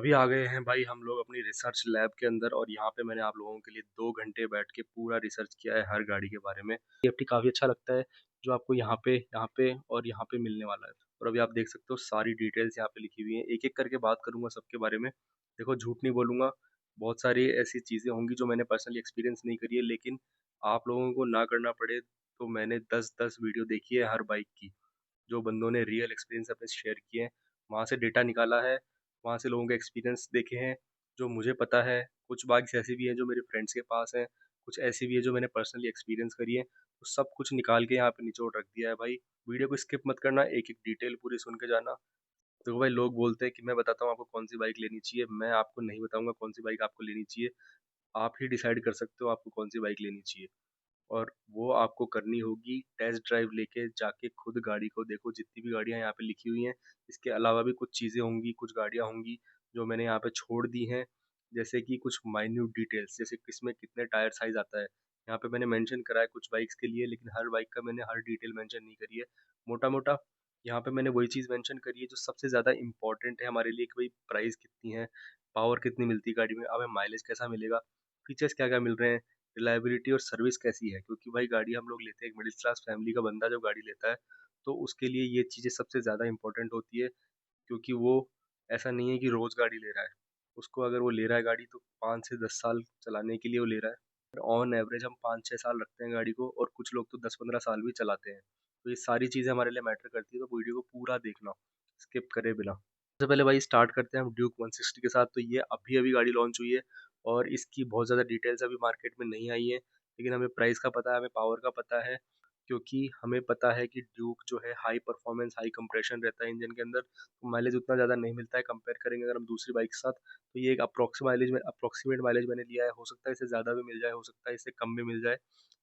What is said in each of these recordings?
अभी आ गए हैं भाई हम लोग अपनी रिसर्च लैब के अंदर और यहाँ पे मैंने आप लोगों के लिए 2 घंटे बैठ के पूरा रिसर्च किया है हर गाड़ी के बारे में। TFT काफ़ी अच्छा लगता है जो आपको यहाँ पे और यहाँ पे मिलने वाला है। और अभी आप देख सकते हो सारी डिटेल्स यहाँ पे लिखी हुई हैं, एक एक करके बात करूँगा सबके बारे में। देखो झूठ नहीं बोलूँगा, बहुत सारी ऐसी चीज़ें होंगी जो मैंने पर्सनली एक्सपीरियंस नहीं करी है, लेकिन आप लोगों को ना करना पड़े तो मैंने 10-10 वीडियो देखी है हर बाइक की, जो बंदों ने रियल एक्सपीरियंस अपने शेयर किए हैं, वहाँ से डेटा निकाला है, वहाँ से लोगों के एक्सपीरियंस देखे हैं, जो मुझे पता है। कुछ बाइक्स ऐसी भी हैं जो मेरे फ्रेंड्स के पास हैं, कुछ ऐसी भी है जो मैंने पर्सनली एक्सपीरियंस करी है, तो सब कुछ निकाल के यहाँ पे निचोड़ रख दिया है भाई। वीडियो को स्किप मत करना, एक-एक डिटेल पूरी सुन के जाना। देखो भाई लोग बोलते हैं कि मैं बताता हूँ आपको कौन सी बाइक लेनी चाहिए, मैं आपको नहीं बताऊँगा कौन सी बाइक आपको लेनी चाहिए, आप ही डिसाइड कर सकते हो आपको कौन सी बाइक लेनी चाहिए। और वो आपको करनी होगी टेस्ट ड्राइव लेके जाके खुद गाड़ी को देखो, जितनी भी गाड़ियाँ यहाँ पे लिखी हुई हैं। इसके अलावा भी कुछ चीज़ें होंगी, कुछ गाड़ियाँ होंगी जो मैंने यहाँ पे छोड़ दी हैं, जैसे कि कुछ माइन्यूट डिटेल्स, जैसे किसमें कितने टायर साइज़ आता है। यहाँ पे मैंने मेंशन करा है कुछ बाइक्स के लिए, लेकिन हर बाइक का मैंने हर डिटेल मेंशन नहीं करी है। मोटा-मोटा यहाँ पे मैंने वही चीज़ मेंशन करी है जो सबसे ज़्यादा इम्पोर्टेंट है हमारे लिए, कि भाई प्राइस कितनी है, पावर कितनी मिलती है गाड़ी में, हमें माइलेज कैसा मिलेगा, फीचर्स क्या-क्या मिल रहे हैं, रिलायबिलिटी और सर्विस कैसी है। क्योंकि भाई गाड़ी हम लोग लेते हैं, एक मिडिल क्लास फैमिली का बंदा जब गाड़ी लेता है तो उसके लिए ये चीज़ें सबसे ज़्यादा इंपॉर्टेंट होती है, क्योंकि वो ऐसा नहीं है कि रोज़ गाड़ी ले रहा है, उसको अगर वो ले रहा है गाड़ी तो 5 से 10 साल चलाने के लिए वो ले रहा है। ऑन एवरेज हम 5-6 साल रखते हैं गाड़ी को, और कुछ लोग तो 10-15 साल भी चलाते हैं। तो ये सारी चीज़ें हमारे लिए मैटर करती है, तो वीडियो को पूरा देखना स्किप करे बिना। सबसे पहले भाई स्टार्ट करते हैं हम ड्यूक 160 के साथ। तो ये अभी अभी गाड़ी लॉन्च हुई है और इसकी बहुत ज़्यादा डिटेल्स अभी मार्केट में नहीं आई है, लेकिन हमें प्राइस का पता है, हमें पावर का पता है, क्योंकि हमें पता है कि ड्यूक जो है हाई परफॉर्मेंस, हाई कंप्रेशन रहता है इंजन के अंदर, तो माइलेज उतना ज़्यादा नहीं मिलता है कंपेयर करेंगे अगर हम दूसरी बाइक के साथ। तो ये एक अप्रोक्सीमेट माइलेज मैंने लिया है, हो सकता है इससे ज़्यादा भी मिल जाए, हो सकता है इससे कम भी मिल जाए,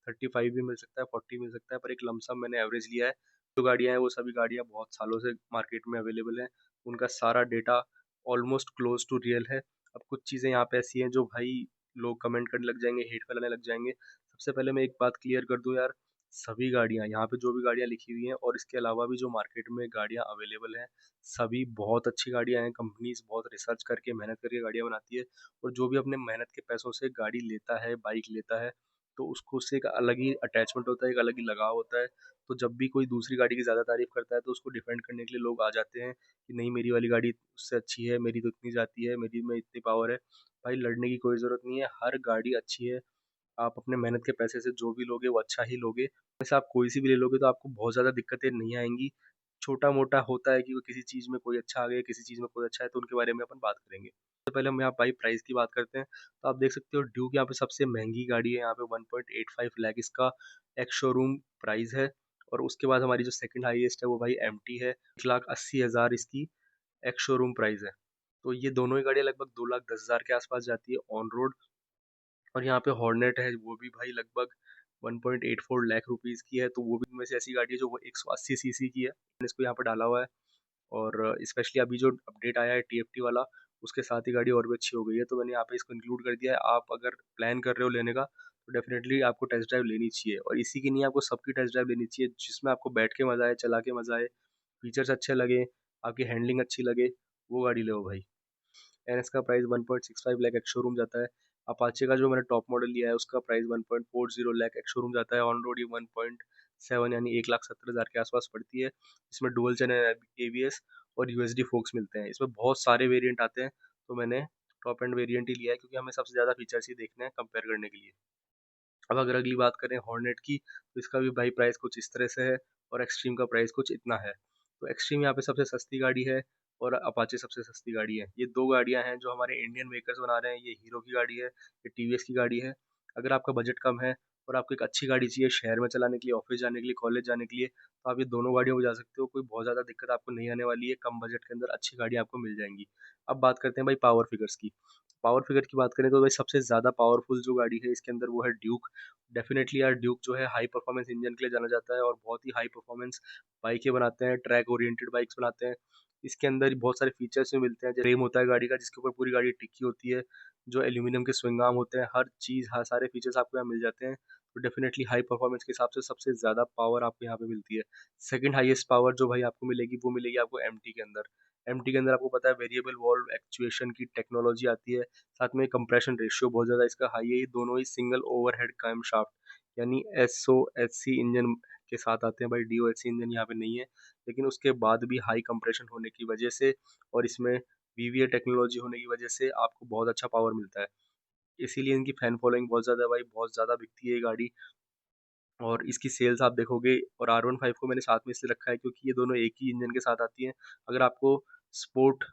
35 भी मिल सकता है, 40 मिल सकता है, पर एक लमसम मैंने एवरेज लिया है। जो गाड़ियाँ हैं वो सभी गाड़ियाँ बहुत सालों से मार्केट में अवेलेबल हैं, उनका सारा data almost close to real है। अब कुछ चीज़ें यहाँ पे ऐसी हैं जो भाई लोग कमेंट करने लग जाएंगे, हेट फैलाने लग जाएंगे। सबसे पहले मैं एक बात क्लियर कर दूं यार, सभी गाड़ियाँ यहाँ पे जो भी गाड़ियाँ लिखी हुई हैं और इसके अलावा भी जो मार्केट में गाड़ियाँ अवेलेबल हैं, सभी बहुत अच्छी गाड़ियाँ हैं। कंपनीज बहुत रिसर्च करके मेहनत करके गाड़ियाँ बनाती है, और जो भी अपने मेहनत के पैसों से गाड़ी लेता है, बाइक लेता है, तो उसको उससे एक अलग ही अटैचमेंट होता है, एक अलग ही लगाव होता है। तो जब भी कोई दूसरी गाड़ी की ज़्यादा तारीफ करता है तो उसको डिफेंड करने के लिए लोग आ जाते हैं कि नहीं मेरी वाली गाड़ी उससे अच्छी है, मेरी तो इतनी जाती है, मेरी में इतनी पावर है। भाई लड़ने की कोई ज़रूरत नहीं है, हर गाड़ी अच्छी है। आप अपने मेहनत के पैसे से जो भी लोगे वो अच्छा ही लोगे। वैसे आप कोई सी भी ले लोगे तो आपको बहुत ज़्यादा दिक्कतें नहीं आएँगी। छोटा-मोटा होता है कि वो किसी चीज़ में कोई अच्छा आ गया, किसी चीज़ में कोई अच्छा है, तो उनके बारे में अपन बात करेंगे। सबसे पहले हम यहाँ भाई प्राइस की बात करते हैं, तो आप देख सकते हो ड्यूक यहाँ पे सबसे महँगी गाड़ी है, यहाँ पे 1.85 लाख इसका एक्स शोरूम प्राइस है। और उसके बाद हमारी जो सेकंड हाईएस्ट है वो भाई एमटी है, 1,80,000 इसकी एक्स शोरूम प्राइस है। तो ये दोनों ही गाड़ियाँ लगभग 2,10,000 के आसपास जाती है ऑन रोड। और यहाँ पे हॉर्नेट है, वो भी भाई लगभग 1.84 लाख रुपीज़ की है, तो वो भी इनमें से ऐसी गाड़ी है जो वो 180 सीसी की है। मैंने इसको यहाँ पे डाला हुआ है, और स्पेशली अभी जो अपडेट आया है टीएफटी वाला, उसके साथ ही गाड़ी और भी अच्छी हो गई है, तो मैंने यहाँ पे इसको इंक्लूड कर दिया है। आप अगर प्लान कर रहे हो लेने का तो डेफिनेटली आपको टेस्ट ड्राइव लेनी चाहिए, और इसी की नहीं आपको सबकी टेस्ट ड्राइव लेनी चाहिए, जिसमें आपको बैठ के मज़ा आए, चला के मज़ा आए, फीचर्स अच्छे लगे, आपकी हैंडलिंग अच्छी लगे, वो गाड़ी लो भाई। एनएस का प्राइस 1.65 लाख एक्स शोरूम जाता है। अपाचे का जो मैंने टॉप मॉडल लिया है उसका प्राइस 1.40 लाख एक्स शोरूम जाता है। ऑन रोड ये 1.7 यानी 1,70,000 के आसपास पड़ती है। इसमें डुअल चैनल एबीएस और यूएसडी फोक्स मिलते हैं। इसमें बहुत सारे वेरिएंट आते हैं, तो मैंने टॉप एंड वेरिएंट ही लिया है, क्योंकि हमें सबसे ज़्यादा फीचर्स ही देखने हैं कंपेयर करने के लिए। अब अगर अगली बात करें हॉर्नेट की, तो इसका भी भाई प्राइस कुछ इस तरह से है, और एक्सट्रीम का प्राइस कुछ इतना है। तो एक्सट्रीम यहाँ पे सबसे सस्ती गाड़ी है, और अपाचे सबसे सस्ती गाड़ी है। ये दो गाड़ियाँ हैं जो हमारे इंडियन मेकर्स बना रहे हैं। ये हीरो की गाड़ी है, ये टीवीएस की गाड़ी है। अगर आपका बजट कम है और आपको एक अच्छी गाड़ी चाहिए शहर में चलाने के लिए, ऑफिस जाने के लिए, कॉलेज जाने के लिए, तो आप ये दोनों गाड़ियों में जा सकते हो। कोई बहुत ज़्यादा दिक्कत आपको नहीं आने वाली है, कम बजट के अंदर अच्छी गाड़ी आपको मिल जाएंगी। अब बात करते हैं भाई पावर फिगर्स की। पावर फिगर की बात करें तो भाई सबसे ज़्यादा पावरफुल जो गाड़ी है इसके अंदर वो है ड्यूक। डेफिनेटली यार ड्यूक जो है हाई परफॉर्मेंस इंजन के लिए जाना जाता है, और बहुत ही हाई परफॉर्मेंस बाइकें बनाते हैं, ट्रैक ओरिएंटेड बाइक्स बनाते हैं। इसके अंदर बहुत सारे फीचर्स भी मिलते हैं, जैसे फ्रेम होता है गाड़ी का जिसके ऊपर पूरी गाड़ी टिकी होती है, जो एल्यूमिनियम के स्विंग आर्म होते हैं, हर चीज़, हर सारे फीचर्स आपको यहाँ मिल जाते हैं। तो डेफिनेटली हाई परफॉर्मेंस के हिसाब से सबसे ज़्यादा पावर आपको यहाँ पे मिलती है। सेकंड हाईएस्ट पावर जो भाई आपको मिलेगी वो मिलेगी आपको एमटी के अंदर। एमटी के अंदर आपको पता है वेरिएबल वॉल्व एक्चुएशन की टेक्नोलॉजी आती है, साथ में कंप्रेशन रेशियो बहुत ज़्यादा इसका हाई है। ये दोनों ही सिंगल ओवरहेड कैमशाफ्ट यानी एसओएचसी इंजन के साथ आते हैं भाई, डीओएचसी इंजन यहाँ पे नहीं है। लेकिन उसके बाद भी हाई कंप्रेशन होने की वजह से और इसमें वीवीए टेक्नोलॉजी होने की वजह से आपको बहुत अच्छा पावर मिलता है। इसीलिए इनकी फैन फॉलोइंग बहुत ज़्यादा है भाई, बहुत ज़्यादा बिकती है ये गाड़ी। और इसकी सेल्स आप देखोगे, और R15 को मैंने साथ में इसलिए रखा है क्योंकि ये दोनों एक ही इंजन के साथ आती हैं। अगर आपको स्पोर्ट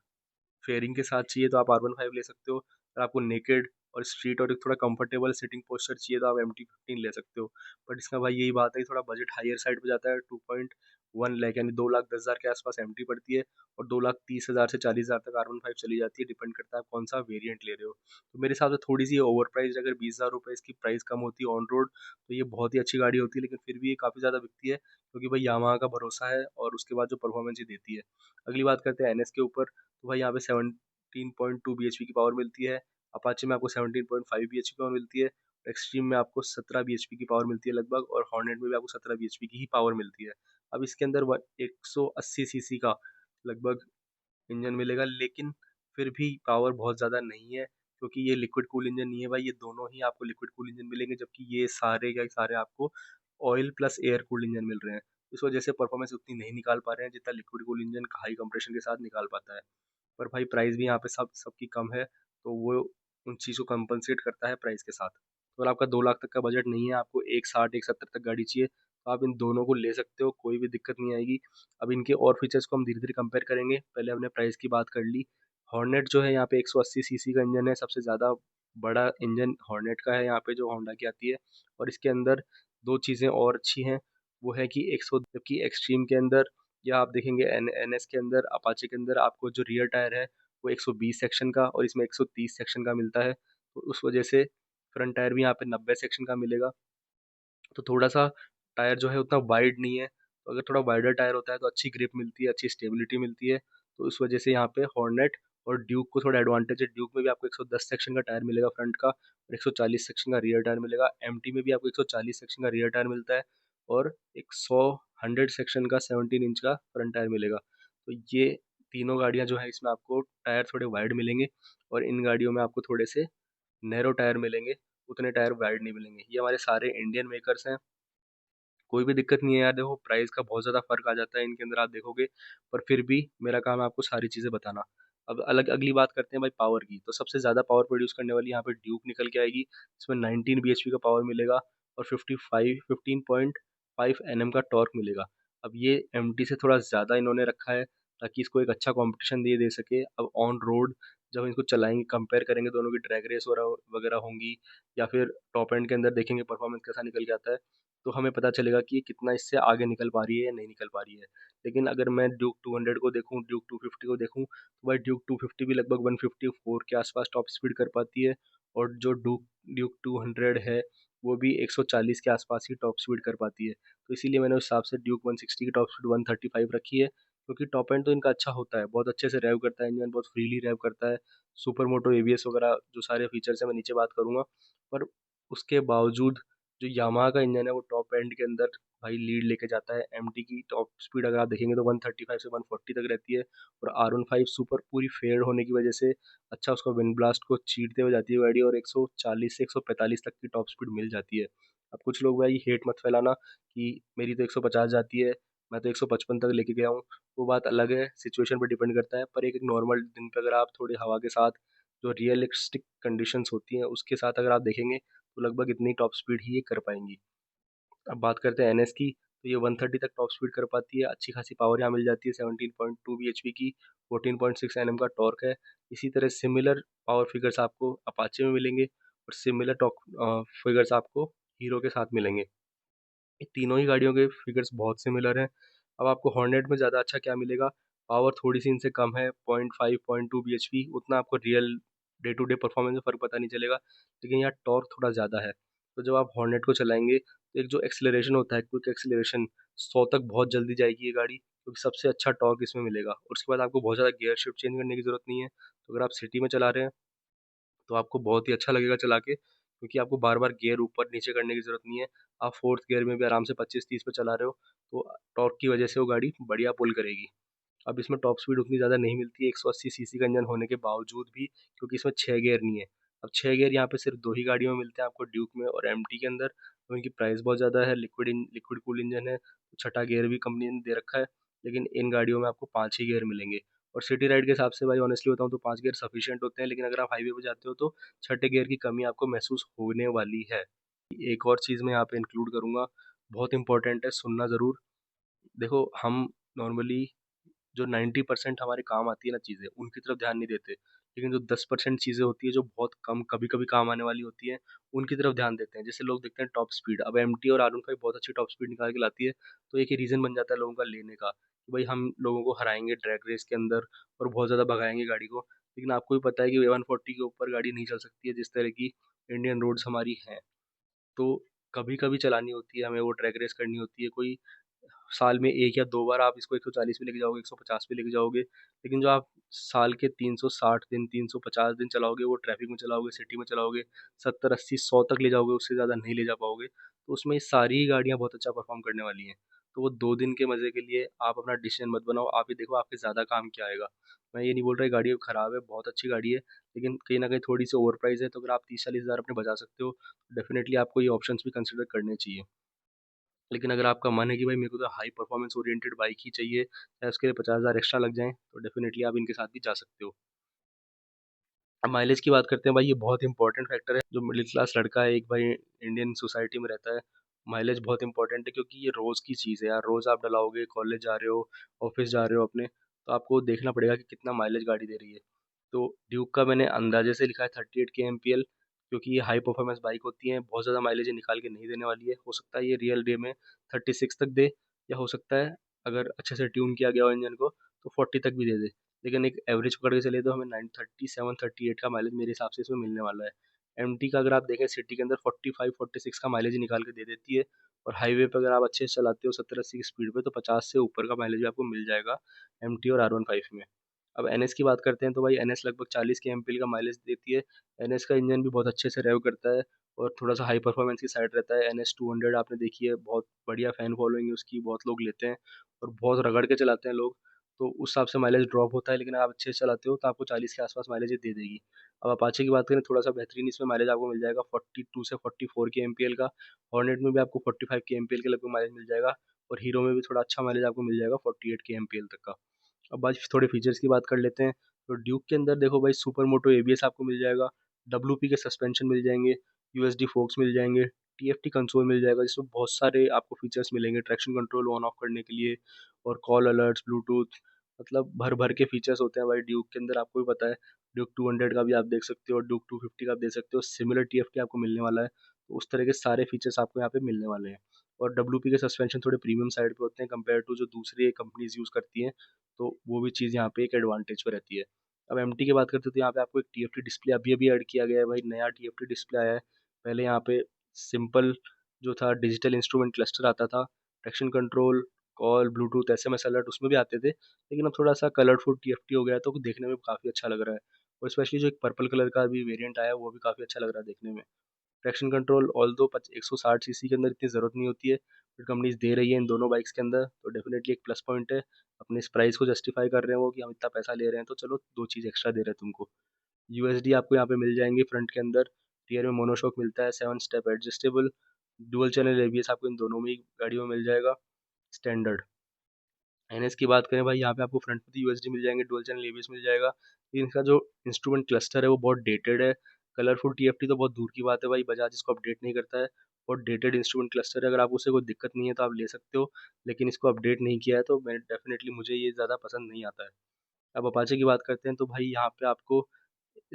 फेयरिंग के साथ चाहिए तो आप R15 ले सकते हो। अगर आपको नेकेड और स्ट्रीट और एक थोड़ा कंफर्टेबल सिटिंग पोस्चर चाहिए तो आप MT-15 ले सकते हो। बट इसका भाई यही बात है कि थोड़ा बजट हायर साइड पे जाता है। 2.1 लाख यानी 2,10,000 के आसपास MT पड़ती है, और 2,30,000 से 40,000 तक R15 चली जाती है, डिपेंड करता है आप कौन सा वेरिएंट ले रहे हो। तो मेरे हिसाब से थोड़ी सी ओवर प्राइस, अगर 20,000 रुपये इसकी प्राइस कम होती है ऑन रोड तो ये बहुत ही अच्छी गाड़ी होती है, लेकिन फिर भी ये काफ़ी ज़्यादा बिकती है क्योंकि भाई यामाहा का भरोसा है और उसके बाद जो परफॉर्मेंस ये देती है। अगली बात करते हैं एनएस के ऊपर, तो भाई यहाँ पे 17.2 बीएचपी की पावर मिलती है। अपाचे में आपको 17.5 बीएचपी की पावर मिलती है। एक्सट्रीम में आपको 17 बीएचपी की पावर मिलती है लगभग, और हॉर्नेट में भी आपको 17 बीएचपी की ही पावर मिलती है। अब इसके अंदर 180 सीसी का लगभग इंजन मिलेगा, लेकिन फिर भी पावर बहुत ज़्यादा नहीं है क्योंकि ये लिक्विड कूल इंजन नहीं है भाई, ये दोनों ही आपको लिक्विड कूल इंजन मिलेंगे, जबकि ये सारे के सारे आपको oil plus air cooled engine मिल रहे हैं। इस वजह से परफॉर्मेंस उतनी नहीं निकाल पा रहे हैं जितना liquid cool engine high compression के साथ निकाल पाता है। पर भाई प्राइस भी यहाँ पे सबकी कम है, तो वो उन चीज़ को कंपनसेट करता है प्राइस के साथ। तो अगर आपका 2 लाख तक का बजट नहीं है, आपको 160 170 तक गाड़ी चाहिए, तो आप इन दोनों को ले सकते हो, कोई भी दिक्कत नहीं आएगी। अब इनके और फीचर्स को हम धीरे धीरे कंपेयर करेंगे। पहले हमने प्राइस की बात कर ली। हॉर्नेट जो है यहाँ पे 180 सीसी का इंजन है, सबसे ज़्यादा बड़ा इंजन हॉर्नेट का है यहाँ पे जो होंडा की आती है। और इसके अंदर दो चीज़ें और अच्छी हैं, वो है कि 100, जबकि एक्सट्रीम के अंदर या आप देखेंगे एनएस के अंदर, अपाचे के अंदर आपको जो रियर टायर है वो 120 सेक्शन का और इसमें 130 सेक्शन का मिलता है। तो उस वजह से फ्रंट टायर भी यहाँ पे 90 सेक्शन का मिलेगा। तो थोड़ा-सा टायर जो है उतना वाइड नहीं है, तो अगर थोड़ा वाइडर टायर होता है तो अच्छी ग्रिप मिलती है, अच्छी स्टेबिलिटी मिलती है। तो इस वजह से यहाँ पे हॉर्नेट और ड्यूक को थोड़ा एडवांटेज है। ड्यूक में भी आपको 110 सेक्शन का टायर मिलेगा फ्रंट का, और 140 सेक्शन का रियर टायर मिलेगा। एमटी में भी आपको 140 सेक्शन का रियर टायर मिलता है, और एक 100 सेक्शन का 17 इंच का फ्रंट टायर मिलेगा। तो ये तीनों गाड़ियाँ जो है इसमें आपको टायर थोड़े वाइड मिलेंगे, और इन गाड़ियों में आपको थोड़े से नैरो टायर मिलेंगे, उतने टायर वाइड नहीं मिलेंगे। ये हमारे सारे इंडियन मेकर्स हैं, कोई भी दिक्कत नहीं है यार। देखो प्राइस का बहुत ज़्यादा फ़र्क आ जाता है इनके अंदर आप देखोगे, पर फिर भी मेरा काम है आपको सारी चीज़ें बताना। अब अगली बात करते हैं भाई पावर की। तो सबसे ज़्यादा पावर प्रोड्यूस करने वाली यहाँ पे ड्यूक निकल के आएगी। इसमें 19 बीएचपी का पावर मिलेगा और 15.5 एनएम का टॉर्क मिलेगा। अब ये एमटी से थोड़ा ज़्यादा इन्होंने रखा है ताकि इसको एक अच्छा कॉम्पिटिशन दे सके। अब ऑन रोड जब इनको चलाएंगे, कंपेयर करेंगे, दोनों की ड्रैग रेस वगैरह वगैरह होंगी, या फिर टॉप एंड के अंदर देखेंगे परफॉर्मेंस कैसा निकल के आता है, तो हमें पता चलेगा कि ये कितना इससे आगे निकल पा रही है या नहीं निकल पा रही है। लेकिन अगर मैं ड्यूक 200 को देखूँ, ड्यूक 250 को देखूँ, तो भाई ड्यूक 250 भी लगभग 154 के आसपास टॉप स्पीड कर पाती है, और जो ड्यूक ड्यूक 200 है वो भी 140 के आसपास ही टॉप स्पीड कर पाती है। तो इसीलिए मैंने उस हिसाब से ड्यूक 160 की टॉप स्पीड 135 रखी है, क्योंकि टॉप एंड तो इनका अच्छा होता है, बहुत अच्छे से रैव करता है इंजन, बहुत फ्रीली रैव करता है। सुपर मोटो एबीएस वगैरह जो सारे फीचर्स हैं मैं नीचे बात करूँगा। पर उसके बावजूद जो यामाहा का इंजन है वो टॉप एंड के अंदर भाई लीड लेके जाता है। एमटी की टॉप स्पीड अगर आप देखेंगे तो 135 से 140 तक रहती है, और R15 सुपर पूरी फेड होने की वजह से अच्छा उसका विंड ब्लास्ट को चीरते हुए जाती है गाड़ी, और 140 से 145 तक की टॉप स्पीड मिल जाती है। अब कुछ लोग भाई हेट मत फैलाना कि मेरी तो 150 जाती है, मैं तो 155 तक लेके गया हूँ। वो बात अलग है, सिचुएशन पर डिपेंड करता है। पर एक नॉर्मल दिन पे अगर आप थोड़ी हवा के साथ, जो रियलिस्टिक कंडीशंस होती हैं उसके साथ अगर आप देखेंगे, तो लगभग इतनी टॉप स्पीड ही ये कर पाएंगी। अब बात करते हैं एनएस की, तो ये 130 तक टॉप स्पीड कर पाती है, अच्छी खासी पावर यहाँ मिल जाती है 17.2 बीएचपी की, 14.6 एनएम का टॉर्क है। इसी तरह सिमिलर पावर फिगर्स आपको अपाचे में मिलेंगे, और सिमिलर टॉक फिगर्स आपको हीरो के साथ मिलेंगे। ये तीनों ही गाड़ियों के फिगर्स बहुत सिमिलर हैं। अब आपको हॉर्नेट में ज़्यादा अच्छा क्या मिलेगा, पावर थोड़ी सी इनसे कम है, 0.5 0.2 बीएचपी, उतना आपको real day to day performance में फ़र्क पता नहीं चलेगा, लेकिन यहाँ टॉर्क थोड़ा ज़्यादा है। तो जब आप हॉर्नेट को चलाएंगे तो एक जो एक्सेलरेशन होता है, क्विक एक्सेलरेशन, 100 तक बहुत जल्दी जाएगी ये गाड़ी, क्योंकि सबसे अच्छा टॉर्क इसमें मिलेगा। और उसके बाद आपको बहुत ज़्यादा गियर शिफ्ट चेंज करने की ज़रूरत नहीं है। तो अगर आप सिटी में चला रहे हैं तो आपको बहुत ही अच्छा लगेगा चला के, क्योंकि आपको बार-बार गियर ऊपर नीचे करने की ज़रूरत नहीं है। आप 4th गियर में भी आराम से 25-30 पे चला रहे हो, तो टॉर्क की वजह से वो गाड़ी बढ़िया पुल करेगी। अब इसमें टॉप स्पीड उतनी ज़्यादा नहीं मिलती है 180 सीसी का इंजन होने के बावजूद भी, क्योंकि इसमें 6 गियर नहीं है। अब 6 गियर यहाँ पे सिर्फ 2 ही गाड़ियों में मिलते हैं आपको, ड्यूक में और एमटी के अंदर। तो इनकी प्राइस बहुत ज़्यादा है, लिक्विड कूल इंजन है, तो छठा गियर भी कंपनी ने दे रखा है, लेकिन इन गाड़ियों में आपको 5 ही गियर मिलेंगे। और सिटी राइड के हिसाब से भाई ऑनेस्टली बताऊँ तो 5 गियर सफिशिएंट होते हैं, लेकिन अगर आप हाईवे पे जाते हो तो छठे गियर की कमी आपको महसूस होने वाली है। एक और चीज़ मैं यहाँ पे इंक्लूड करूँगा, बहुत इंपॉर्टेंट है, सुनना ज़रूर। देखो, हम नॉर्मली जो 90% हमारे काम आती है ना चीज़ें, उनकी तरफ ध्यान नहीं देते। लेकिन जो 10% चीज़ें होती है जो बहुत कम कभी-कभी काम आने वाली होती हैं, उनकी तरफ ध्यान देते हैं। जैसे लोग देखते हैं टॉप स्पीड, अब एमटी और आर15 बहुत अच्छी टॉप स्पीड निकाल के लाती है, तो एक ही रीज़न बन जाता है लोगों का लेने का, कि भाई हम लोगों को हराएँगे ड्रैग रेस के अंदर और बहुत ज़्यादा भगाएँगे गाड़ी को। लेकिन आपको भी पता है कि 140 के ऊपर गाड़ी नहीं चल सकती है, जिस तरह की इंडियन रोड्स हमारी हैं। तो कभी-कभी चलानी होती है हमें, वो ड्रैग रेस करनी होती है, कोई साल में 1 या 2 बार आप इसको 140 पे लेके जाओगे, 150 पे लेके जाओगे, लेकिन जो आप साल के 360 दिन, 350 दिन चलाओगे, वो ट्रैफ़िक में चलाओगे, सिटी में चलाओगे, 70, 80, 100 तक ले जाओगे, उससे ज़्यादा नहीं ले जा पाओगे। तो उसमें ये सारी ही गाड़ियाँ बहुत अच्छा परफ़ॉर्म करने वाली हैं। तो वो 2 दिन के मज़े के लिए आप अपना डिसीज़न मत बनाओ, आप ये देखो आपके ज़्यादा काम क्या आएगा। मैं ये नहीं बोल रहा ये गाड़ी खराब है, बहुत अच्छी गाड़ी है, लेकिन कहीं न कहीं थोड़ी-सी ओवर प्राइस है, तो अगर आप 30-40 हज़ार अपने बचा सकते हो, डेफ़िनेटली आपको ये ऑप्शंस भी कंसिडर करने चाहिए। लेकिन अगर आपका मन है कि भाई मेरे को तो हाई परफॉर्मेंस ओरिएंटेड बाइक ही चाहिए, चाहे उसके लिए 50,000 एक्स्ट्रा लग जाएँ, तो डेफ़िनेटली आप इनके साथ भी जा सकते हो। अब माइलेज की बात करते हैं भाई, ये बहुत इंपॉर्टेंट फैक्टर है। जो मिडिल क्लास लड़का है एक भाई इंडियन सोसाइटी में रहता है, माइलेज बहुत इंपॉर्टेंट है, क्योंकि ये रोज़ की चीज़ है यार। रोज़ आप डलाओगे, कॉलेज जा रहे हो, ऑफिस जा रहे हो अपने, तो आपको देखना पड़ेगा कि कितना माइलेज गाड़ी दे रही है। तो ड्यूक का मैंने अंदाजे से लिखा है 38 केएमपीएल, क्योंकि ये हाई परफॉर्मेंस बाइक होती है, बहुत ज़्यादा माइलेज ये निकाल के नहीं देने वाली है। हो सकता है ये रियल डे में 36 तक दे, या हो सकता है अगर अच्छे से ट्यून किया गया हो इंजन को तो 40 तक भी दे दे। लेकिन एक एवरेज पकड़ के चले तो हमें 937 38 का माइलेज मेरे हिसाब से इसमें मिलने वाला है। एमटी का अगर आप देखें सिटी के अंदर 45 46 का माइलेज निकाल के दे देती है, और हाईवे पे अगर आप अच्छे से चलाते हो 70-80 की स्पीड पे, तो 50 से ऊपर का माइलेज भी आपको मिल जाएगा एमटी और R15 में। अब एनएस की बात करते हैं तो भाई एनएस लगभग 40 के एमपीएल का माइलेज देती है। एनएस का इंजन भी बहुत अच्छे से रेव करता है, और थोड़ा सा हाई परफॉर्मेंस की साइड रहता है। एनएस 200 आपने देखी है, बहुत बढ़िया फैन फॉलोइंग है उसकी, बहुत लोग लेते हैं और बहुत रगड़ के चलाते हैं लोग। तो उस हिसाब से माइलेज ड्रॉप होता है, लेकिन अगर आप अच्छे से चलाते हो तो आपको 40 के आसपास माइलेज ये दे देगी। अब अपाचे की बात करें, थोड़ा सा बेहतरीन इसमें माइलेज आपको मिल जाएगा 42 से 44 के एमपीएल का। हॉर्नेट में भी आपको 45 के एमपीएल के लगभग माइलेज मिल जाएगा, और हीरो में भी थोड़ा अच्छा माइलेज आपको मिल जाएगा 48 के एमपीएल तक का। अब बात थोड़े फीचर्स की बात कर लेते हैं। तो ड्यूक के अंदर देखो भाई, सुपर मोटो एबीएस आपको मिल जाएगा, डब्ल्यूपी के सस्पेंशन मिल जाएंगे, यूएसडी फोक्स मिल जाएंगे, टीएफटी कंसोल मिल जाएगा, जिसमें बहुत सारे आपको फीचर्स मिलेंगे, ट्रैक्शन कंट्रोल ऑन ऑफ करने के लिए, और कॉल अलर्ट्स, ब्लूटूथ, मतलब भर भर के फीचर्स होते हैं भाई ड्यूक के अंदर, आपको भी पता है। ड्यूक 200 का भी आप देख सकते हो, ड्यूक 250 का आप देख सकते हो, सिमिलर टीएफटी आपको मिलने वाला है। तो उस तरह के सारे फीचर्स आपको यहाँ पे मिलने वाले हैं। और डब्ल्यूपी के सस्पेंशन थोड़े प्रीमियम साइड पे होते हैं कंपेयर टू जो दूसरी कंपनीज यूज़ करती हैं, तो वो भी चीज़ यहाँ पे एक एडवांटेज पे रहती है। अब एमटी की बात करते हैं तो यहाँ पे आपको एक टीएफटी डिस्प्ले अभी-अभी ऐड किया गया है भाई, नया टीएफटी डिस्प्ले आया है। पहले यहाँ पे सिंपल जो था डिजिटल इंस्ट्रूमेंट क्लस्टर आता था, traction control, call, Bluetooth, SMS alert उसमें भी आते थे, लेकिन अब थोड़ा-सा कलरफुल टीएफटी हो गया है, तो देखने में काफ़ी अच्छा लग रहा है। और स्पेशली जो एक पर्पल कलर का भी वेरिएंट आया है, वो भी काफ़ी अच्छा लग रहा है देखने में। ट्रैक्शन कंट्रोल ऑल्दो 160 सीसी के अंदर इतनी ज़रूरत नहीं होती है, बट कंपनीज़ दे रही है इन दोनों बाइक्स के अंदर, तो डेफिनेटली एक प्लस पॉइंट है। अपने इस प्राइस को जस्टिफाई कर रहे हैं वो, कि हम इतना पैसा ले रहे हैं, तो चलो 2 चीज़ एक्स्ट्रा दे रहे हैं तुमको। यूएसडी आपको यहाँ पे मिल जाएँगे फ्रंट के अंदर, रियर में मोनोशॉक मिलता है, 7 step adjustable, dual channel ABS आपको इन दोनों में ही गाड़ियों में मिल जाएगा, स्टैंडर्ड। एनएस की बात करें भाई, यहाँ पे आपको फ्रंट में तो यूएसडी मिल जाएँगे, डुअल चैनल एबीएस मिल जाएगा, लेकिन इसका जो इंस्ट्रूमेंट क्लस्टर है वो बहुत डेटेड है। कलरफुल टीएफटी तो बहुत दूर की बात है भाई, बजाज इसको अपडेट नहीं करता है। बहुत डेटेड इंस्ट्रूमेंट क्लस्टर है, अगर आपको उससे कोई दिक्कत नहीं है तो आप ले सकते हो, लेकिन इसको अपडेट नहीं किया है, तो मैं डेफिनेटली मुझे ये ज़्यादा पसंद नहीं आता है। अब अपाचे की बात करते हैं तो भाई यहाँ पे आपको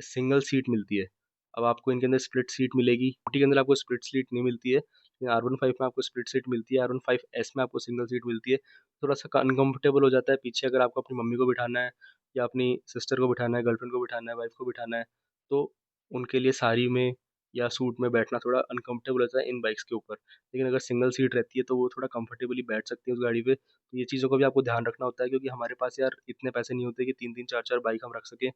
सिंगल सीट मिलती है। अब आपको इनके अंदर स्प्लिट सीट मिलेगी, स्कूटी के अंदर आपको स्प्लिट सीट नहीं मिलती है, लेकिन R15 में आपको स्प्लिट सीट मिलती है, R15S में आपको सिंगल सीट मिलती है। थोड़ा-सा अनकम्फर्टेबल हो जाता है पीछे, अगर आपको अपनी मम्मी को बिठाना है, या अपनी सिस्टर को बिठाना है, गर्लफ्रेंड को बिठाना है, वाइफ को बिठाना है, तो उनके लिए साड़ी में या सूट में बैठना थोड़ा अनकम्फर्टेबल होता है इन बाइक्स के ऊपर। लेकिन अगर सिंगल सीट रहती है तो वो थोड़ा कंफर्टेबली बैठ सकते हैं उस गाड़ी पे। तो ये चीज़ों का भी आपको ध्यान रखना होता है, क्योंकि हमारे पास यार इतने पैसे नहीं होते कि 3-3 4-4 बाइक हम रख सकें।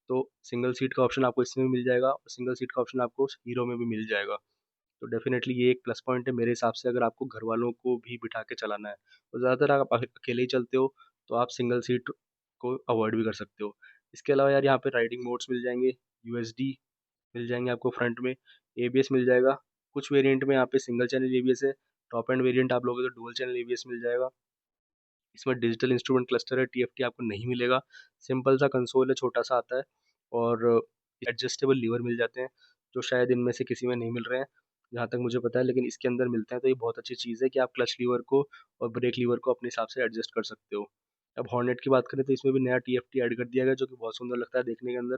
तो सिंगल सीट का ऑप्शन आपको इसमें भी मिल जाएगा, और सिंगल सीट का ऑप्शन आपको हीरो में भी मिल जाएगा। तो डेफ़िनेटली ये एक प्लस पॉइंट है मेरे हिसाब से, अगर आपको घरवालों को भी बिठा के चलाना है। तो ज़्यादातर आप अकेले ही चलते हो, तो आप सिंगल सीट को अवॉइड भी कर सकते हो। इसके अलावा यार यहाँ पे राइडिंग मोड्स मिल जाएँगे, यूएसडी मिल जाएँगे आपको फ्रंट में, एबीएस मिल जाएगा। कुछ वेरिएंट में यहाँ पे सिंगल चैनल एबीएस है, टॉप एंड वेरिएंट आप लोगे तो डुअल चैनल एबीएस मिल जाएगा। इसमें डिजिटल इंस्ट्रूमेंट क्लस्टर है, टीएफटी आपको नहीं मिलेगा। सिंपल सा कंसोल है, छोटा-सा आता है और एडजस्टेबल लीवर मिल जाते हैं, जो शायद इनमें से किसी में नहीं मिल रहे हैं, जहाँ तक मुझे पता है, लेकिन इसके अंदर मिलते हैं, तो ये बहुत अच्छी चीज़ है कि आप क्लच लीवर को और ब्रेक लीवर को अपने हिसाब से एडजस्ट कर सकते हो। अब हॉर्नेट की बात करें तो इसमें भी नया टीएफटी ऐड कर दिया गया है, जो कि बहुत सुंदर लगता है देखने के अंदर।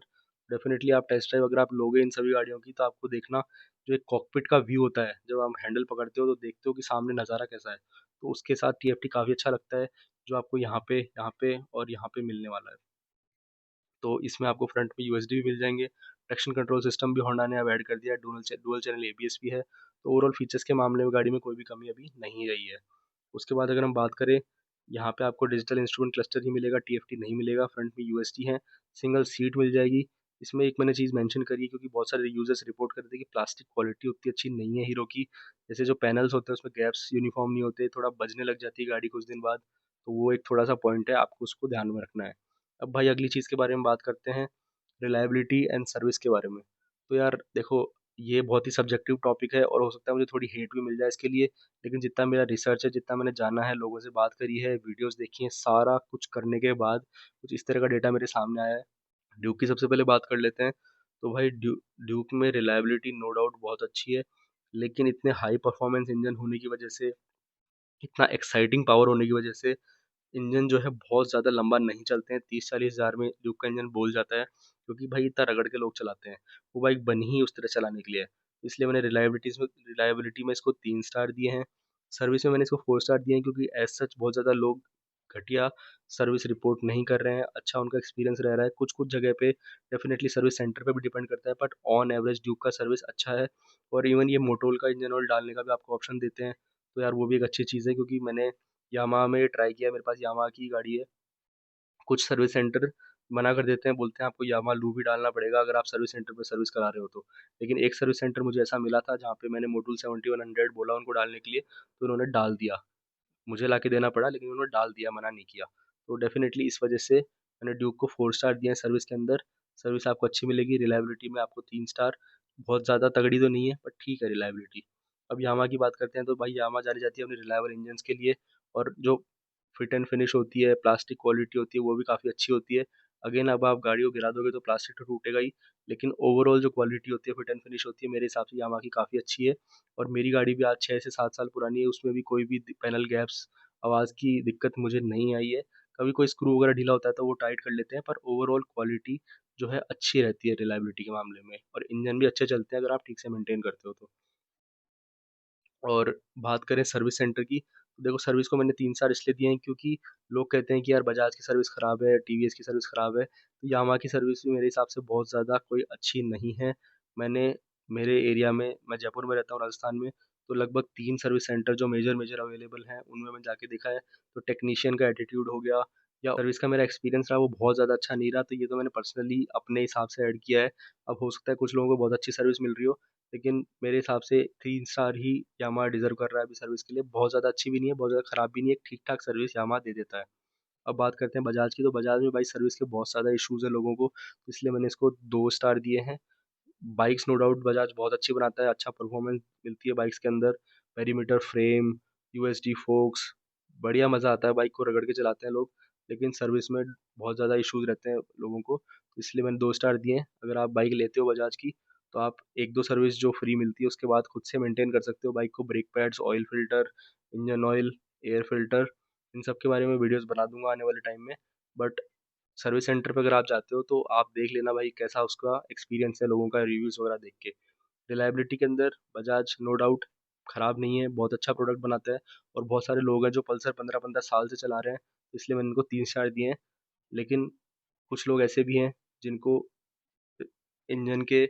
डेफ़िनिटली आप टेस्ट ड्राइव अगर आप लोगे इन सभी गाड़ियों की, तो आपको देखना जो एक कॉकपिट का व्यू होता है, जब आप हैंडल पकड़ते हो तो देखते हो कि सामने नज़ारा कैसा है। तो उसके साथ टीएफटी काफ़ी अच्छा लगता है, जो आपको यहाँ पे और यहाँ पे मिलने वाला है। तो इसमें आपको फ्रंट में यूएसडी भी मिल जाएँगे, ट्रैक्शन कंट्रोल सिस्टम भी होंडा ने अब ऐड कर दिया है, डुअल चैनल एबीएस भी है। तो ओवरऑल फीचर्स के मामले में गाड़ी में कोई भी कमी अभी नहीं रही है। उसके बाद अगर हम बात करें, यहाँ पे आपको डिजिटल इंस्ट्रूमेंट क्लस्टर ही मिलेगा, टीएफटी नहीं मिलेगा, फ्रंट में यूएसडी है, सिंगल सीट मिल जाएगी। इसमें एक मैंने चीज़ मेंशन करी है क्योंकि बहुत सारे यूज़र्स रिपोर्ट कर रहे थे कि प्लास्टिक क्वालिटी उतनी अच्छी नहीं है हीरो की। जैसे जो पैनल्स होते हैं उसमें गैप्स यूनिफ़ॉर्म नहीं होते, थोड़ा बजने लग जाती है गाड़ी कुछ दिन बाद, तो वो एक थोड़ा-सा पॉइंट है, आपको उसको ध्यान में रखना है। अब भाई अगली चीज़ के बारे में बात करते हैं, रिलायबिलिटी एंड सर्विस के बारे में। तो यार देखो, ये बहुत ही सब्जेक्टिव टॉपिक है और हो सकता है मुझे थोड़ी हेट भी मिल जाए इसके लिए, लेकिन जितना मेरा रिसर्च है, जितना मैंने जाना है, लोगों से बात करी है, वीडियोज़ देखी हैं, सारा कुछ करने के बाद कुछ इस तरह का डेटा मेरे सामने आया है। ड्यूक की सबसे पहले बात कर लेते हैं। तो भाई ड्यूक में रिलायबिलिटी नो डाउट बहुत अच्छी है, लेकिन इतने हाई परफॉर्मेंस इंजन होने की वजह से, इतना एक्साइटिंग पावर होने की वजह से इंजन जो है बहुत ज़्यादा लंबा नहीं चलते हैं। 30-40 हज़ार में ड्यूक का इंजन बोल जाता है, क्योंकि भाई इतना रगड़ के लोग चलाते हैं। वो बाइक बनी ही उस तरह चलाने के लिए है। इसलिए मैंने रिलायबिलिटी में इसको 3 स्टार दिए हैं। सर्विस में मैंने इसको 4 स्टार दिए हैं, क्योंकि एज़ सच बहुत ज़्यादा लोग घटिया सर्विस रिपोर्ट नहीं कर रहे हैं। अच्छा उनका एक्सपीरियंस रह रहा है। कुछ-कुछ जगह पे डेफ़िनेटली सर्विस सेंटर पे भी डिपेंड करता है, बट ऑन एवरेज ड्यूक का सर्विस अच्छा है। और इवन ये मोटोल का इंजन ऑयल डालने का भी आपको ऑप्शन देते हैं। तो यार वो भी एक अच्छी चीज़ है, क्योंकि मैंने यामाहा में ट्राई किया, मेरे पास यामाहा की गाड़ी है। कुछ सर्विस सेंटर मना कर देते हैं, बोलते हैं आपको यामाहा लूब ही डालना पड़ेगा अगर आप सर्विस सेंटर पे सर्विस करा रहे हो तो। लेकिन एक सर्विस सेंटर मुझे ऐसा मिला था जहाँ पे मैंने मोटूल 7100 बोला उनको डालने के लिए, तो उन्होंने डाल दिया। मुझे लाके देना पड़ा, लेकिन उन्होंने डाल दिया, मना नहीं किया। तो डेफ़िनेटली इस वज़ह से मैंने ड्यूक को 4 स्टार दिए हैं सर्विस के अंदर। सर्विस आपको अच्छी मिलेगी, रिलायबिलिटी में आपको 3 स्टार। बहुत ज़्यादा तगड़ी तो नहीं है, बट ठीक है रिलायबिलिटी। अब यामाहा की बात करते हैं, तो भाई यामाहा जानी जाती है अपने रिलायबल इंजन्स के लिए, और जो फिट एंड फिनिश होती है, प्लास्टिक क्वालिटी होती है, वो भी काफ़ी अच्छी होती है। अगेन अब आप गाड़ी को गिरा दोगे तो प्लास्टिक तो टूटेगा ही, लेकिन ओवरऑल जो क्वालिटी होती है, फिट एंड फिनिश होती है, मेरे हिसाब से यामाहा की काफ़ी अच्छी है। और मेरी गाड़ी भी आज 6 से 7 साल पुरानी है, उसमें भी कोई भी पैनल गैप्स, आवाज़ की दिक्कत मुझे नहीं आई है। कभी कोई स्क्रू वगैरह ढीला होता है तो वो टाइट कर लेते हैं, पर ओवरऑल क्वालिटी जो है अच्छी रहती है रिलायबिलिटी के मामले में, और इंजन भी अच्छे चलते हैं अगर आप ठीक से मेंटेन करते हो तो। और बात करें सर्विस सेंटर की, तो देखो सर्विस को मैंने 3 स्टार इसलिए दिए हैं क्योंकि लोग कहते हैं कि यार बजाज की सर्विस ख़राब है, टीवीएस की सर्विस ख़राब है, तो यामाहा की सर्विस भी मेरे हिसाब से बहुत ज़्यादा कोई अच्छी नहीं है। मैंने मेरे एरिया में, मैं जयपुर में रहता हूँ राजस्थान में, तो लगभग 3 सर्विस सेंटर जो मेजर अवेलेबल हैं, उनमें मैं जाके देखा है, तो टेक्नीशियन का एटीट्यूड हो गया या सर्विस का मेरा एक्सपीरियंस रहा, वो बहुत ज़्यादा अच्छा नहीं रहा, तो ये तो मैंने पर्सनली अपने हिसाब से ऐड किया है। अब हो सकता है कुछ लोगों को बहुत अच्छी सर्विस मिल रही हो, लेकिन मेरे हिसाब से 3 स्टार ही यामाहा डिज़र्व कर रहा है अभी सर्विस के लिए। बहुत ज़्यादा अच्छी भी नहीं है, बहुत ज़्यादा खराब भी नहीं है, ठीक-ठाक सर्विस यामाहा दे देता है। अब बात करते हैं बजाज की, तो बजाज में भाई सर्विस के बहुत ज़्यादा इश्यूज़ हैं लोगों को, इसलिए मैंने इसको 2 स्टार दिए हैं। बाइक्स नो डाउट बजाज बहुत अच्छी बनाता है, अच्छा परफॉर्मेंस मिलती है बाइक्स के अंदर, पेरीमीटर फ्रेम, यूएसडी फोक्स, बढ़िया मज़ा आता है, बाइक को रगड़ के चलाते हैं लोग, लेकिन सर्विस में बहुत ज़्यादा इश्यूज़ रहते हैं लोगों को, इसलिए मैंने 2 स्टार दिए हैं। अगर आप बाइक लेते हो बजाज की, तो आप 1-2 सर्विस जो फ्री मिलती है उसके बाद खुद से मेंटेन कर सकते हो बाइक को, brake pads, oil filter, engine oil, air filter, इन सब के बारे में वीडियोज़ बना दूँगा आने वाले टाइम में। बट सर्विस सेंटर पे अगर आप जाते हो तो आप देख लेना भाई कैसा उसका एक्सपीरियंस है, लोगों का रिव्यूज़ वगैरह देख के। रिलायबिलिटी के अंदर बजाज नो डाउट खराब नहीं है, बहुत अच्छा प्रोडक्ट बनाता है, और बहुत सारे लोग हैं जो पल्सर 15-15 साल से चला रहे हैं, इसलिए मैंने इनको 3 स्टार दिए हैं। लेकिन कुछ लोग ऐसे भी हैं जिनको इंजन के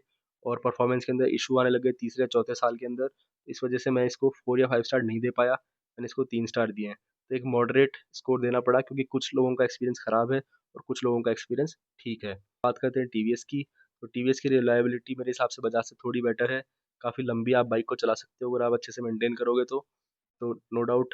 और परफॉर्मेंस के अंदर इशू आने लगे तीसरे या चौथे साल के अंदर, इस वजह से मैं इसको 4 या 5 स्टार नहीं दे पाया, मैंने इसको 3 स्टार दिए हैं। तो एक मॉडरेट स्कोर देना पड़ा, क्योंकि कुछ लोगों का एक्सपीरियंस खराब है और कुछ लोगों का एक्सपीरियंस ठीक है। बात करते हैं टीवीएस की, तो टीवीएस की रिलायबिलिटी मेरे हिसाब से बजाज से थोड़ी बेटर है, काफ़ी लंबी आप बाइक को चला सकते हो अगर आप अच्छे से मेंटेन करोगे तो। नो डाउट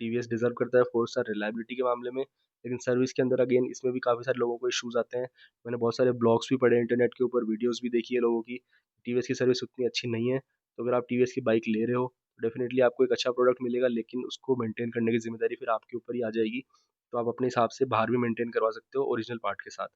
टीवीएस डिज़र्व करता है 4 स्टार रिलायबिलिटी के मामले में, लेकिन सर्विस के अंदर अगेन इसमें भी काफ़ी सारे लोगों को इश्यूज़ आते हैं। मैंने बहुत सारे ब्लॉग्स भी पढ़े इंटरनेट के ऊपर, वीडियोज़ भी देखी है लोगों की, टीवीएस की सर्विस उतनी अच्छी नहीं है। तो अगर आप टीवीएस की बाइक ले रहे हो, डेफ़िनेटली आपको एक अच्छा प्रोडक्ट मिलेगा, लेकिन उसको मेंटेन करने की ज़िम्मेदारी फिर आपके ऊपर ही आ जाएगी। तो आप अपने हिसाब से बाहर भी मेंटेन करवा सकते हो ओरिजिनल पार्ट के साथ।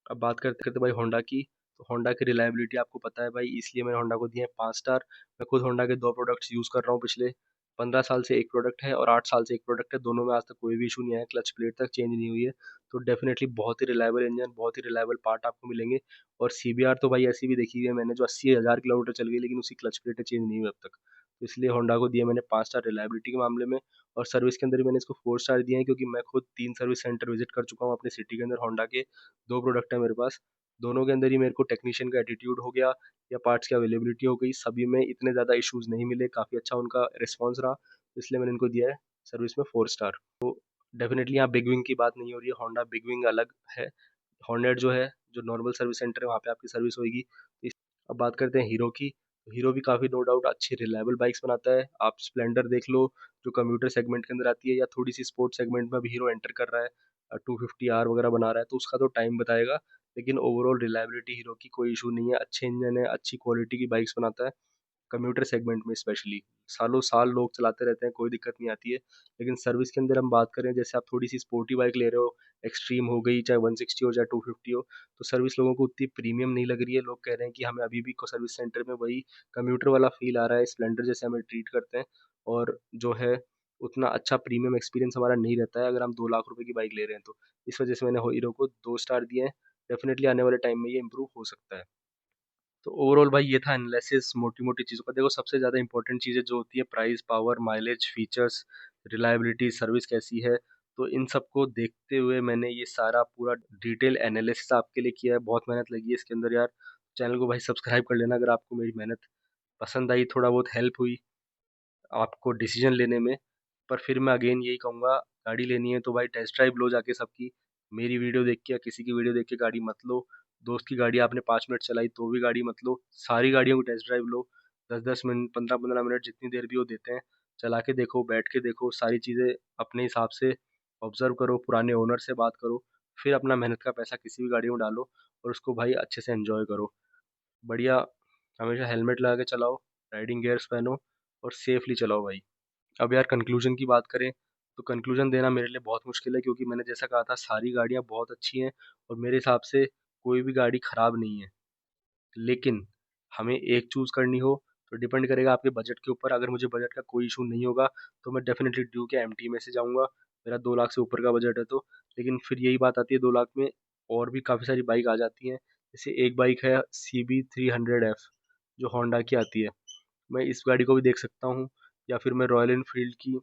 अब बात करते भाई होंडा की, तो होंडा की रिलायबिलिटी आपको पता है भाई, इसलिए मैंने होंडा को दिए हैं 5 स्टार। मैं खुद होंडा के 2 प्रोडक्ट्स यूज़ कर रहा हूँ पिछले 15 साल से, एक प्रोडक्ट है और 8 साल से एक प्रोडक्ट है। दोनों में आज तक कोई भी इशू नहीं आया, क्लच प्लेट तक चेंज नहीं हुई है। तो डेफ़िनेटली बहुत ही रिलायबल इंजन, बहुत ही रिलायबल पार्ट आपको मिलेंगे। और सीबीआर तो भाई ऐसी भी देखी हुई है मैंने, जो 80,000 किलोमीटर चल गई लेकिन उसकी क्लच प्लेटें चेंज नहीं हुई अब तक। तो इसलिए होंडा को दिया मैंने 5 स्टार रिलायबिलिटी के मामले में। और सर्विस के अंदर भी मैंने इसको 4 स्टार दिए हैं, क्योंकि मैं खुद 3 सर्विस सेंटर विज़िट कर चुका हूँ अपनी सिटी के अंदर। होंडा के 2 प्रोडक्ट है मेरे पास। दोनों के अंदर ही मेरे को टेक्नीशियन का एटीट्यूड हो गया या पार्ट्स की अवेलेबिलिटी हो गई, सभी में इतने ज़्यादा इश्यूज़ नहीं मिले, काफ़ी अच्छा उनका रिस्पॉन्स रहा, इसलिए मैंने इनको दिया है सर्विस में 4 स्टार। तो डेफ़िनेटली यहाँ बिग विंग की बात नहीं हो रही है, होंडा बिग विंग अलग है। हॉर्नेट जो है, जो नॉर्मल सर्विस सेंटर है वहाँ पे आपकी सर्विस होएगी। अब बात करते हैं हीरो की, तो हीरो भी काफ़ी नो डाउट अच्छी रिलायबल बाइक्स बनाता है। आप स्प्लेंडर देख लो, जो कम्यूटर सेगमेंट के अंदर आती है, या थोड़ी-सी स्पोर्ट्स सेगमेंट में अभी हीरो एंटर कर रहा है, 250 आर वगैरह बना रहा है, तो उसका तो टाइम बताएगा। लेकिन ओवरऑल रिलायबिलिटी हीरो की कोई इशू नहीं है, अच्छे इंजन है, अच्छी क्वालिटी की बाइक्स बनाता है। कम्यूटर सेगमेंट में स्पेशली सालों साल लोग चलाते रहते हैं, कोई दिक्कत नहीं आती है। लेकिन सर्विस के अंदर हम बात करें, जैसे आप थोड़ी सी स्पोर्टी बाइक ले रहे हो, एक्सट्रीम हो गई, चाहे 160 हो चाहे 250 हो, तो सर्विस लोगों को उतनी प्रीमियम नहीं लग रही है। लोग कह रहे हैं कि हमें अभी भी को सर्विस सेंटर में वही कम्यूटर वाला फील आ रहा है, स्प्लेंडर जैसे हमें ट्रीट करते हैं। और जो है उतना अच्छा प्रीमियम एक्सपीरियंस हमारा नहीं रहता है अगर हम 2 लाख रुपए की बाइक ले रहे हैं तो। इस वजह से मैंने हीरो को 2 स्टार दिए हैं। डेफिनेटली आने वाले टाइम में ये इंप्रूव हो सकता है। तो ओवरऑल भाई ये था एनालिसिस मोटी-मोटी चीज़ों का। देखो सबसे ज़्यादा इंपॉर्टेंट चीज़ें जो होती है price, power, mileage, features, reliability, service कैसी है। तो इन सबको देखते हुए मैंने ये सारा पूरा डिटेल एनालिसिस आपके लिए किया है। बहुत मेहनत लगी है इसके अंदर यार। चैनल को भाई सब्सक्राइब कर लेना अगर आपको मेरी मेहनत पसंद आई, थोड़ा बहुत हेल्प हुई आपको डिसीजन लेने में। पर फिर मैं अगेन यही कहूँगा, गाड़ी लेनी है तो भाई टेस्ट ड्राइव लो जाके सबकी। मेरी वीडियो देख के या किसी की वीडियो देख के गाड़ी मत लो। दोस्त की गाड़ी आपने 5 मिनट चलाई तो भी गाड़ी मत लो। सारी गाड़ियों को टेस्ट ड्राइव लो। 10-10 मिनट, 15-15 मिनट जितनी देर भी वो देते हैं, चला के देखो, बैठ के देखो, सारी चीज़ें अपने हिसाब से ऑब्ज़र्व करो, पुराने ओनर से बात करो, फिर अपना मेहनत का पैसा किसी भी गाड़ी में डालो और उसको भाई अच्छे से एन्जॉय करो। बढ़िया, हमेशा हेलमेट लगा के चलाओ, राइडिंग गियर्स पहनो और सेफ़ली चलाओ भाई। अब यार कंक्लूजन की बात करें, तो कंक्लूजन देना मेरे लिए बहुत मुश्किल है, क्योंकि मैंने जैसा कहा था सारी गाड़ियाँ बहुत अच्छी हैं और मेरे हिसाब से कोई भी गाड़ी खराब नहीं है। लेकिन हमें एक चूज़ करनी हो तो डिपेंड करेगा आपके बजट के ऊपर। अगर मुझे बजट का कोई इशू नहीं होगा तो मैं डेफ़िनेटली ड्यूक या एमटी में से जाऊँगा। मेरा 2 लाख से ऊपर का बजट है तो। लेकिन फिर यही बात आती है, 2 लाख में और भी काफ़ी सारी बाइक आ जाती हैं। जैसे एक बाइक है सीबी 300F, जो होंडा की आती है। मैं इस गाड़ी को भी देख सकता हूँ, या फिर मैं रॉयल एनफ़ील्ड की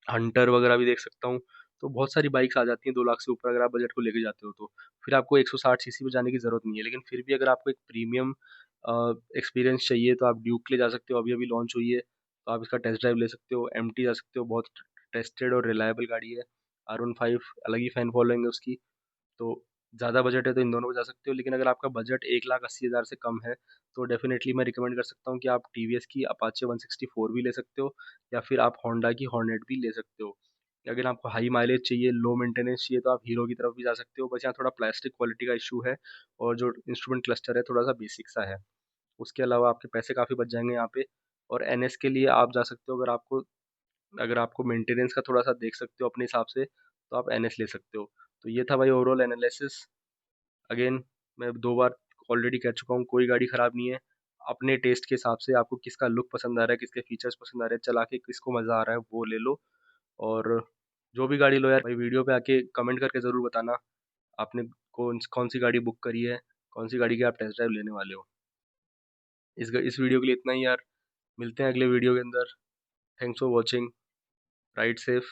हंटर वगैरह भी देख सकता हूँ। तो बहुत सारी बाइक्स आ जाती हैं 2 लाख से ऊपर, अगर आप बजट को लेके जाते हो तो। फिर आपको 160 सीसी पे जाने की ज़रूरत नहीं है। लेकिन फिर भी अगर आपको एक प्रीमियम एक्सपीरियंस चाहिए तो आप ड्यूक ले जा सकते हो, अभी-अभी लॉन्च हुई है। तो आप इसका टेस्ट ड्राइव ले सकते हो, एमटी जा सकते हो, बहुत टेस्टेड और रिलायबल गाड़ी है। R15 अलग ही फैन फॉलोइंग है उसकी। तो ज़्यादा बजट है तो इन दोनों पे जा सकते हो। लेकिन अगर आपका बजट 1,80,000 से कम है तो डेफ़िनेटली मैं रिकमेंड कर सकता हूँ कि आप टीवीएस की अपाचे 164 भी ले सकते हो, या फिर आप होंडा की हॉर्नेट भी ले सकते हो। अगर आपको हाई माइलेज चाहिए, लो मेंटेनेंस चाहिए, तो आप हीरो की तरफ भी जा सकते हो। बस यहाँ थोड़ा प्लास्टिक क्वालिटी का इश्यू है और जो इंस्ट्रूमेंट क्लस्टर है थोड़ा-सा बेसिक सा है। उसके अलावा आपके पैसे काफ़ी बच जाएँगे यहाँ पे। और एनएस के लिए आप जा सकते हो, अगर आपको मेंटेनेंस का थोड़ा-सा देख सकते हो अपने हिसाब से, तो आप एनएस ले सकते हो। तो ये था भाई ओवरऑल एनालिसिस। अगेन मैं 2 बार ऑलरेडी कह चुका हूँ, कोई गाड़ी खराब नहीं है। अपने टेस्ट के हिसाब से आपको किसका लुक पसंद आ रहा है, किसके फीचर्स पसंद आ रहे हैं, चला के किसको मज़ा आ रहा है वो ले लो। और जो भी गाड़ी लो यार भाई, वीडियो पे आके कमेंट करके ज़रूर बताना आपने कौन-सी गाड़ी बुक करी है, कौन-सी गाड़ी की आप टेस्ट ड्राइव लेने वाले हो। इस वीडियो के लिए इतना ही यार, मिलते हैं अगले वीडियो के अंदर। Thanks for watching, ride safe.